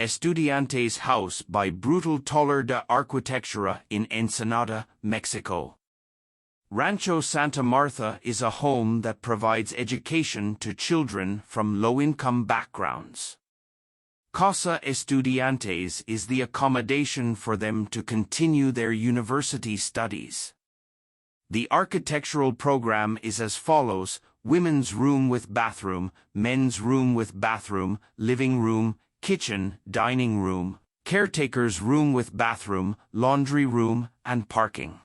Estudiantes house by Brutal Taller de Arquitectura in Ensenada, Mexico. Rancho Santa Martha is a home that provides education to children from low-income backgrounds. Casa Estudiantes is the accommodation for them to continue their university studies. The architectural program is as follows: women's room with bathroom, men's room with bathroom, living room, kitchen, dining room, caretaker's room with bathroom, laundry room, and parking.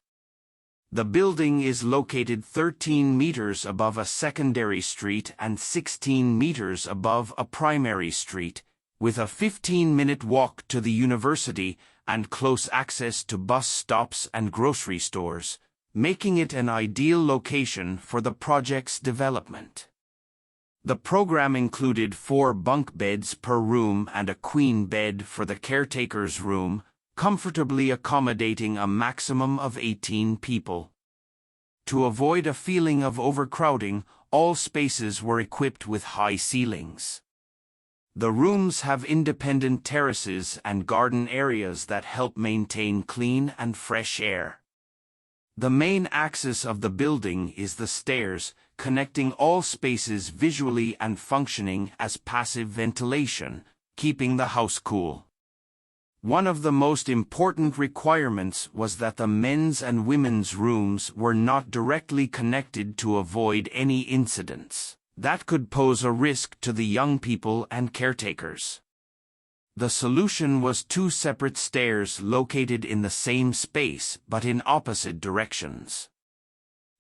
The building is located 13 meters above a secondary street and 16 meters above a primary street, with a 15-minute walk to the university and close access to bus stops and grocery stores, making it an ideal location for the project's development. The program included 4 bunk beds per room and a queen bed for the caretaker's room, comfortably accommodating a maximum of 18 people. To avoid a feeling of overcrowding, all spaces were equipped with high ceilings. The rooms have independent terraces and garden areas that help maintain clean and fresh air. The main axis of the building is the stairs, connecting all spaces visually and functioning as passive ventilation, keeping the house cool. One of the most important requirements was that the men's and women's rooms were not directly connected to avoid any incidents that could pose a risk to the young people and caretakers. The solution was 2 separate stairs located in the same space but in opposite directions.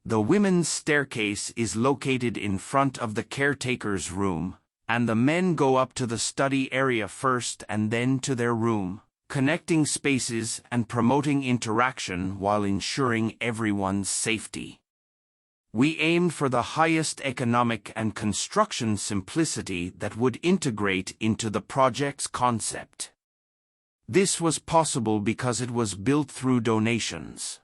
The women's staircase is located in front of the caretaker's room, and the men go up to the study area first and then to their room, connecting spaces and promoting interaction while ensuring everyone's safety. We aimed for the highest economic and construction simplicity that would integrate into the project's concept. This was possible because it was built through donations.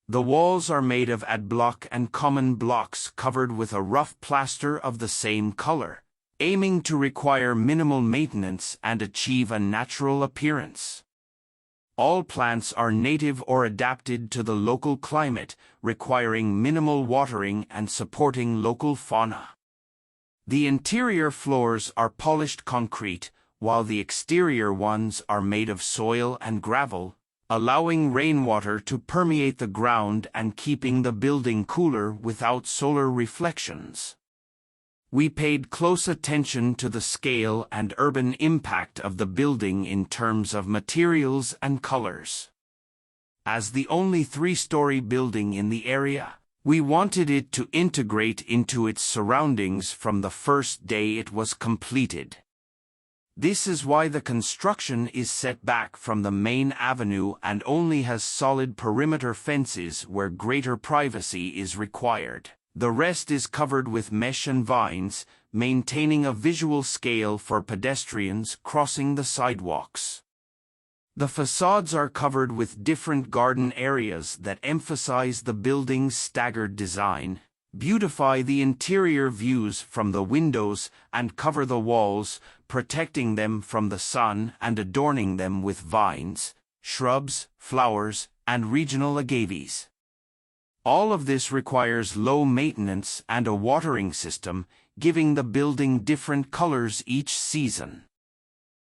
The walls are made of adblock and common blocks covered with a rough plaster of the same color, aiming to require minimal maintenance and achieve a natural appearance. All plants are native or adapted to the local climate, requiring minimal watering and supporting local fauna. The interior floors are polished concrete, while the exterior ones are made of soil and gravel, allowing rainwater to permeate the ground and keeping the building cooler without solar reflections. We paid close attention to the scale and urban impact of the building in terms of materials and colors. As the only 3-story building in the area, we wanted it to integrate into its surroundings from the first day it was completed. This is why the construction is set back from the main avenue and only has solid perimeter fences where greater privacy is required. The rest is covered with mesh and vines, maintaining a visual scale for pedestrians crossing the sidewalks. The facades are covered with different garden areas that emphasize the building's staggered design, beautify the interior views from the windows, and cover the walls, protecting them from the sun and adorning them with vines, shrubs, flowers, and regional agaves. All of this requires low maintenance and a watering system, giving the building different colors each season.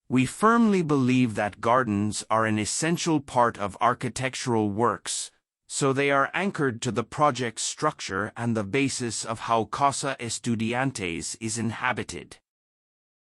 We firmly believe that gardens are an essential part of architectural works, so they are anchored to the project's structure and the basis of how Casa Estudiantes is inhabited.